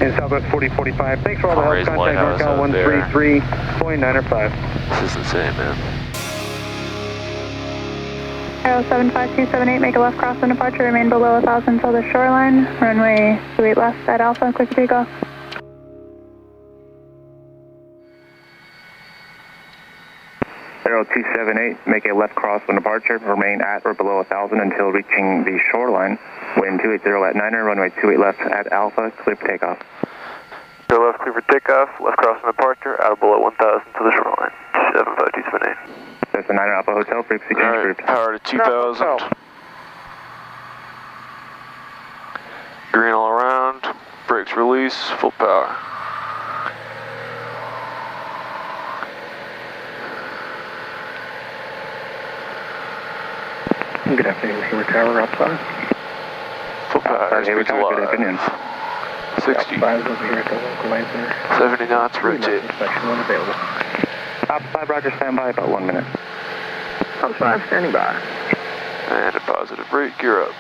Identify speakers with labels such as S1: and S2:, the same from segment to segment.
S1: In Southwest 4045, thanks for all the help. Contact NorCal 133.905.
S2: This is insane, man.
S3: Arrow 75278, make a left cross and departure, remain below 1,000 until the shoreline. Runway 28 left at Alpha, quick takeoff.
S1: Arrow 278, make a left cross when departure, remain at or below 1,000 until reaching the shoreline. Wind 280 at 9er, runway 28 left at Alpha, clear for takeoff.
S4: Go left, clear for takeoff, left cross when departure, out below 1,000 to the shoreline. 75278.
S1: That's the 9er Alpha Hotel, frequency change approved.
S2: Power to 2,000. Green all around, brakes release, full power.
S1: Good afternoon, Hayward Tower, outside.
S2: Full power,
S1: Hayward Tower, good afternoon.
S2: 60.
S1: Outside over here at the local line center.
S2: 70 knots, rotate.
S1: Inspection one available. Outside, Roger, stand by about 1 minute. Outside, standing by.
S2: And a positive rate, gear up.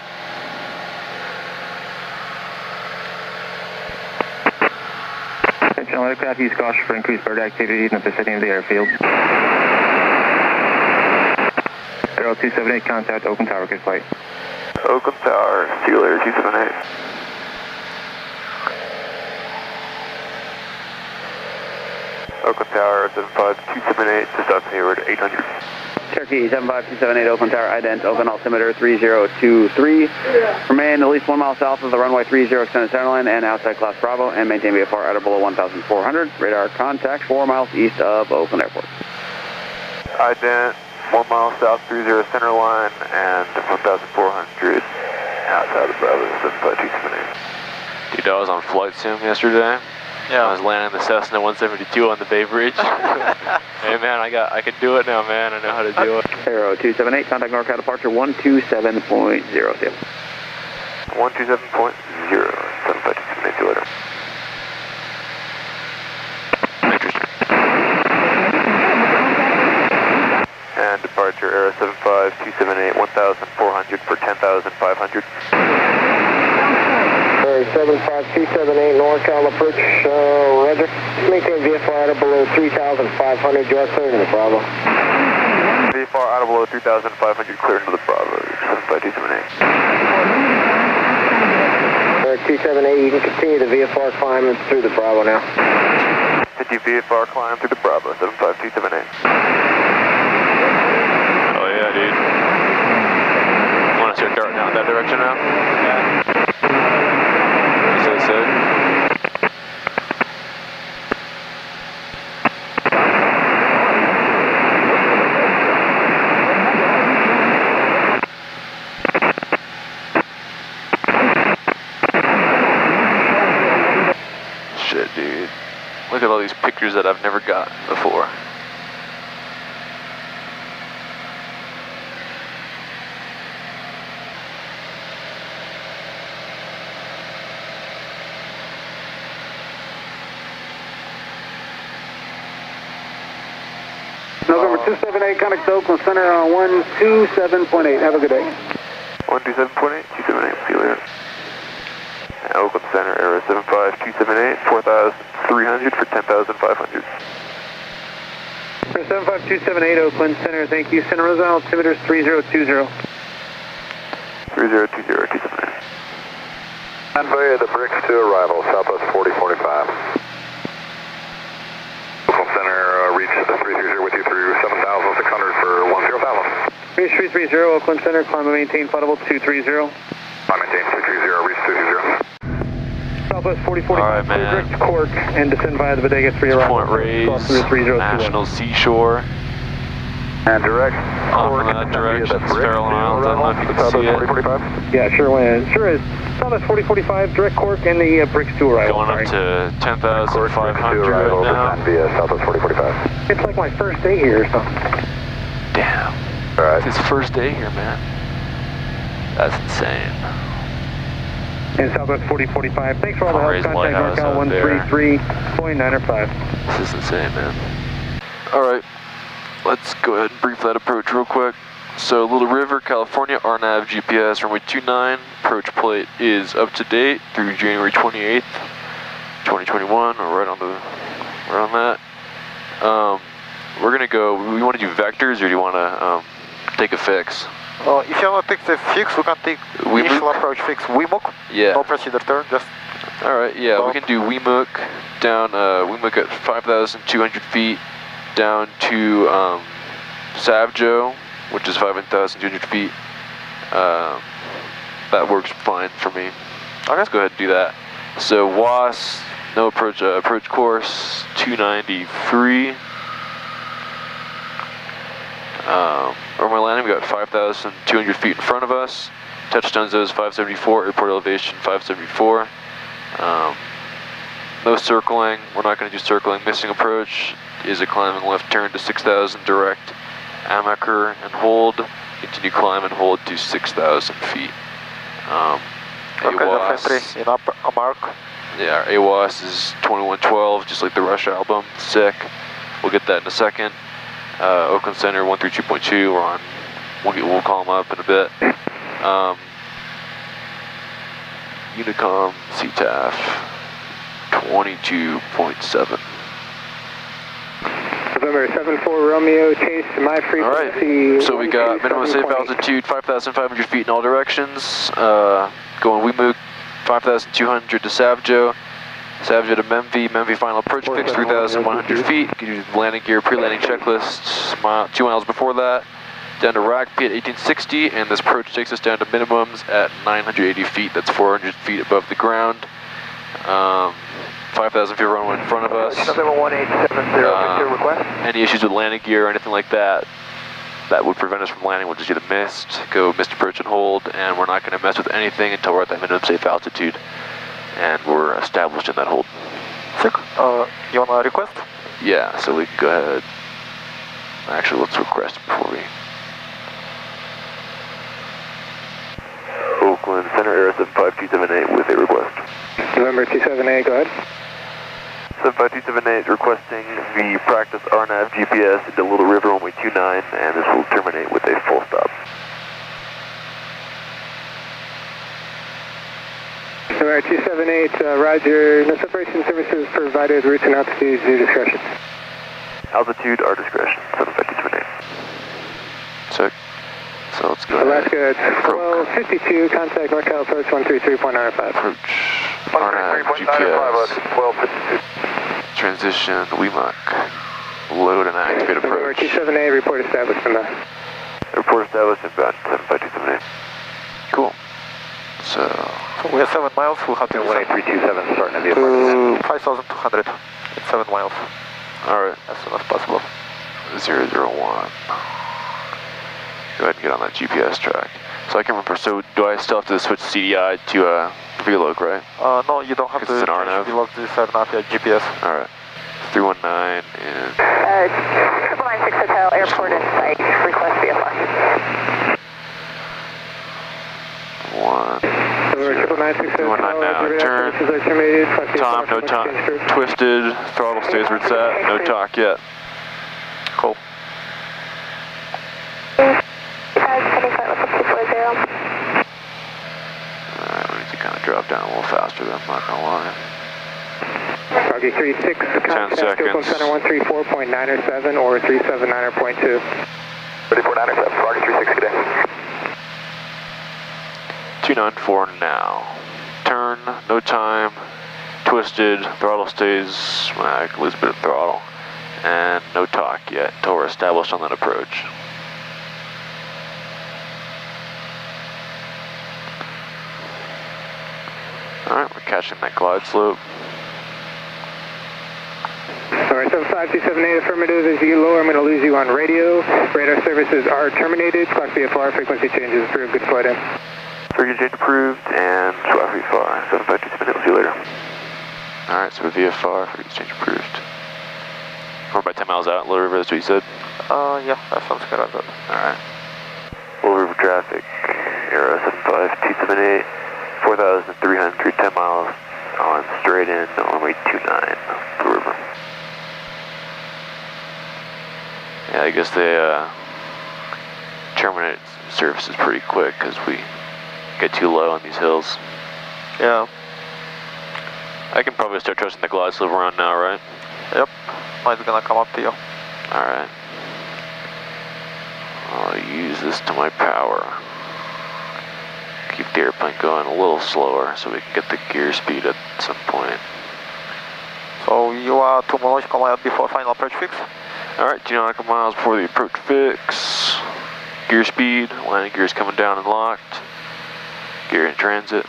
S1: Attention, aircraft, use caution for increased bird activity in the vicinity of the airfield. Arrow 278, contact Oakland Tower, good flight.
S4: Oakland Tower, see you later, 278. Oakland Tower, 75278, just out to Hayward, 800.
S5: Cherokee 75278, Oakland Tower, ident, open altimeter 3023. Remain at least 1 mile south of the runway 30 extended centerline and outside class Bravo, and maintain VFR at or below 1,400. Radar contact 4 miles east of Oakland Airport.
S4: Ident, 1 mile south, 30 center line, and 1,400 outside of Bravo, 75278.
S2: Dude, I was on flight sim yesterday. Yeah. I was landing the Cessna 172 on the Bay Bridge. Hey man, I can do it now, man. I know how to do it.
S5: Arrow 278, contact NorCal departure 127.0.
S4: 127.0, 75278, see you later. And departure, Arrow 75278, 1,400 for 10,500.
S1: 75278 NorCal approach, roger. Maintain VFR out of below 3,500, you are clear to the Bravo.
S4: VFR out of below 3,500, clear into the Bravo, 75278.
S1: 278, you can continue the VFR climb through the Bravo now.
S4: Continue VFR climb through the Bravo, 75278.
S2: Oh yeah, dude. You want to start darting out in that direction now? Yeah. So sick. Shit, dude. Look at all these pictures that I've never gotten before.
S1: November 278, contact Oakland Center on 127.8. Have a good day.
S4: 127.8, 278, see you later. And Oakland Center, Arrow 75278, 4,300 for 10,500.
S1: 75278, Oakland Center, thank you. Center Rosa, altimeter 3020.
S4: 3020, 278.
S6: Convoy of the bricks to arrival, Southwest 4045. Oakland Center, reach the 330 with you through 7,600 for 10,000.
S1: Reach 330, Oakland Center, climb and maintain flight level 230.
S6: Climb and maintain 230, reach 230.
S1: Southwest 4045,
S2: Alright, man.
S1: direct Cork, and descend via the Bodegas for your arrival.
S2: Point Reyes, National Seashore.
S6: And direct
S2: Cork in that direction, it's Farallon Islands, I don't know if you can see it.
S6: 4045?
S1: Yeah, sure is. Southwest 4045, direct Cork, and the bricks to arrival.
S2: Going up to 10,500 right now.
S6: Via Southwest 4045.
S1: It's like my first day here or something.
S2: Damn.
S6: Alright.
S2: It's his first day here, man. That's insane.
S1: And Southwest 4045, thanks for all the
S2: Reyes
S1: help. Contact NorCal 133.905.
S2: This is insane, man. Alright, let's go ahead and brief that approach real quick. So, Little River, California, RNAV GPS, runway 29. Approach plate is up to date through January 28th. 21, or right on that. We're gonna go, we want to do vectors, or do you want to take a fix?
S7: If you want to take the fix, we can take initial approach fix WMOOC.
S2: Yeah.
S7: No procedure turn, just...
S2: Alright, yeah, we can do WMOOC down, WMOOC at 5,200 feet down to Savjo, which is 5,200 feet. That works fine for me. Let's go ahead and do that. So WAS, no approach, approach course 293. Over my landing, we got 5,200 feet in front of us. Touchdown zone is 574, airport elevation 574. No circling, we're not going to do circling. Missing approach is a climbing left turn to 6,000 direct. Amaker and hold, continue climb and hold to 6,000 feet. AWAS,
S7: in up a mark.
S2: Yeah, our AWAS is 2112, just like the Rush album, sick. We'll get that in a second. Oakland Center 132.2, we're on, we'll call them up in a bit. Unicom, CTAF, 22.7.
S8: November 74 Romeo, change to my frequency.
S2: Alright, so we got minimum safe altitude 5,500 feet in all directions. Going WMOOC 5,200 to Savjo. Savjo to Memvi final approach fix 3,100 feet. You can do landing gear, pre-landing checklist 2 miles before that. Down to RACP at 1860, and this approach takes us down to minimums at 980 feet. That's 400 feet above the ground. 5,000 feet runway in front of us.
S7: November 1870, request.
S2: Any issues with landing gear or anything like that that would prevent us from landing, we'll just either go missed approach and hold, and we're not going to mess with anything until we're at that minimum safe altitude, and we're established in that hold.
S7: Sick. You want to request?
S2: Yeah, so we can go ahead. Actually, let's request before we...
S4: Oakland Center, Air 75278 with a request.
S8: November 278, go ahead.
S4: 75278 requesting the practice RNAV GPS into Little River runway 29, and this will terminate with a full stop.
S8: November 278, roger. No separation services provided, routes and altitudes, your discretion.
S4: Altitude, our discretion, 75278.
S2: Sick. So let's go
S8: Alaska, 1252, contact NorCal approach 133.95.
S2: Approach RNAV GPS.
S4: 1252.
S2: Transition, WMOOC. Load and activate approach.
S8: 278, report established from that.
S4: Report established inbound 75278.
S2: Cool. So
S7: we have 7 miles, we'll have to
S4: 18327 starting at the approach.
S7: 5,200 in 7 miles.
S2: Alright.
S7: As soon as possible.
S2: 001. Go ahead and get on that GPS track. So I can remember, so do I still have to switch CDI to VLOC, right?
S7: No, you don't have to
S2: it's an RNAV.
S7: VLOC to RNAV GPS.
S2: Alright. 319 and...
S3: 996 Hotel, airport in sight, request VFR.
S2: 319 now, turn, time, no time, twisted, throttle stays where it's at, no talk yet. Cool. Alright, we need to kind of drop down a little faster than I'm not gonna lie.
S8: Foggy 36,
S2: 10 seconds.
S8: Center 134.907 or 379.2.
S4: 3497, Foggy 36, good day.
S2: 294 now. Turn, no time, twisted, throttle stays, well, I can lose a bit of throttle, and no talk yet until we're established on that approach. Alright, we're catching that glide slope.
S8: Alright, 75278 affirmative. As you get lower, I'm going to lose you on radio. Radar services are terminated. Clock VFR, frequency changes approved. Good flight in.
S4: Frequency change approved, and swap VFR. 75278, we'll see you later.
S2: Alright, so VFR, frequency change approved. We're about 10 miles out, Little River, that's what you said?
S7: Yeah, that sounds good on that.
S2: Alright.
S4: Little River traffic, Aero 75278, 4,300, 10 miles on straight in, runway 29, Little River.
S2: Yeah, I guess they terminate services pretty quick because we get too low on these hills.
S7: Yeah.
S2: I can probably start trusting the glide slope around now, right?
S7: Yep. Light's gonna come up to you.
S2: Alright. I'll use this to my power. Keep the airplane going a little slower so we can get the gear speed at some point.
S7: So you are 2 nautical miles before final approach fix?
S2: Alright, 2 nautical miles before the approach fix. Gear speed, landing gear is coming down and locked. Gear in transit.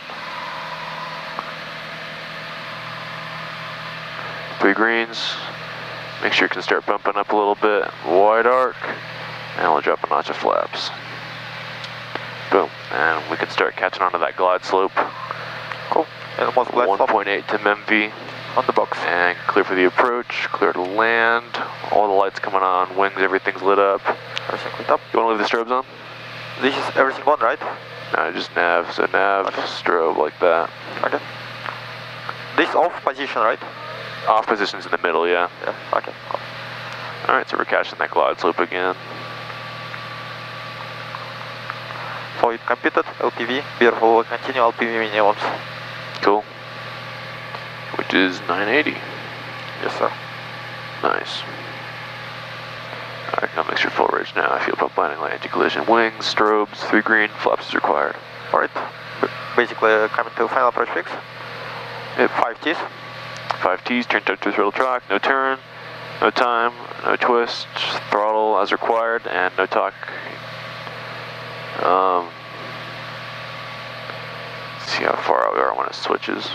S2: 3 greens. Make sure you can start bumping up a little bit. Wide arc. And we'll drop a notch of flaps. Boom. And we can start catching onto that glide slope.
S7: Cool. And almost glide slope.
S2: 1.8 to MV.
S7: On the box.
S2: And clear for the approach, clear to land. All the lights coming on, wings, everything's lit up.
S7: Everything lit up.
S2: You want to leave the strobes on?
S7: This is everything on, right?
S2: No, just nav. So nav, okay. Strobe like that.
S7: Okay. This off position, right?
S2: Off position's in the middle, yeah.
S7: Yeah, okay, cool.
S2: Alright, so we're catching that glide slope again.
S7: So it computed, LPV, beautiful, we'll continue LPV minimums.
S2: Cool. Which is 980.
S7: Yes, sir.
S2: Nice. Alright, now make sure full ridge now. Fuel pump landing light, anti-collision wings, strobes, 3 green, flaps is required.
S7: Alright. Basically coming to final approach fix.
S2: Yep.
S7: 5 T's.
S2: 5 T's, turn to throttle track, no turn, no time, no twist, throttle as required, and no talk. Let's see how far out we are when it switches.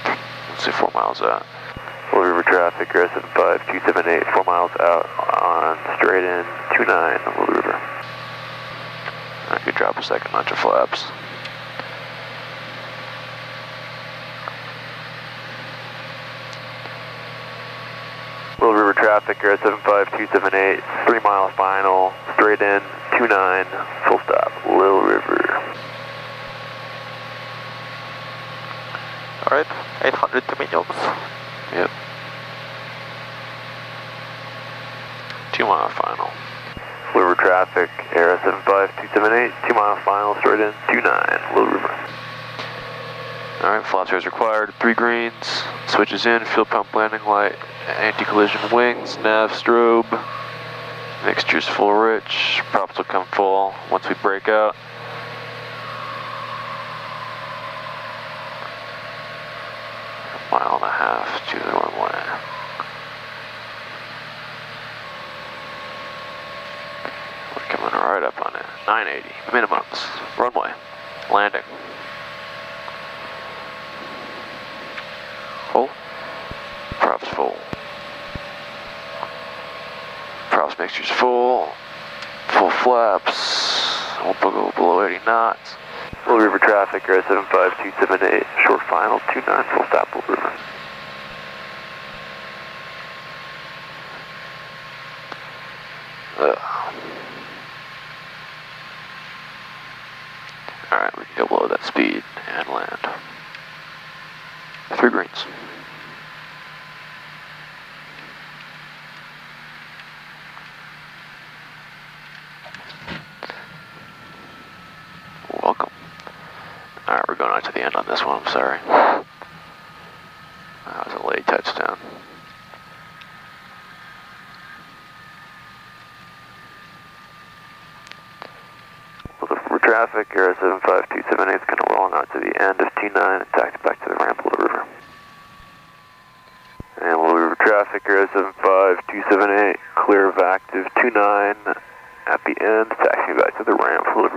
S2: Let's see 4 miles out.
S4: Full River traffic, RS75 278, 4 miles out on straight in 29 on Little River.
S2: I could drop a second notch of flaps.
S4: Little River traffic, RS75 278, 3 mile final, straight in 29, full stop, Little River.
S7: Alright, 800 to minimums.
S2: Yep. 2 mile final.
S4: Little River traffic, RS75 278, 2 mile final, straight in 29, Little River.
S2: Alright, flaps is required, 3 greens, switches in, fuel pump landing light, anti-collision wings, nav strobe, mixture's full rich, props will come full once we break out. A mile and a half to the runway. We're coming right up on it. 980, minimums, runway, landing.
S7: Full.
S2: Props full. Props mixture's full. Full flaps. Won't go below 80 knots.
S4: Little River traffic, RS75 278, short final 29, full stop, Little River.
S2: Alright, we can go below that speed and land. 3 greens. Welcome. Alright, we're going out to the end on this one, I'm sorry. That was a late touchdown.
S4: Traffic, RS75 278 is going to roll out to the end of T9 and taxi back to the ramp, Little River. And Little River traffic, RS75 278, clear of active 29 at the end, taxi back to the ramp, Little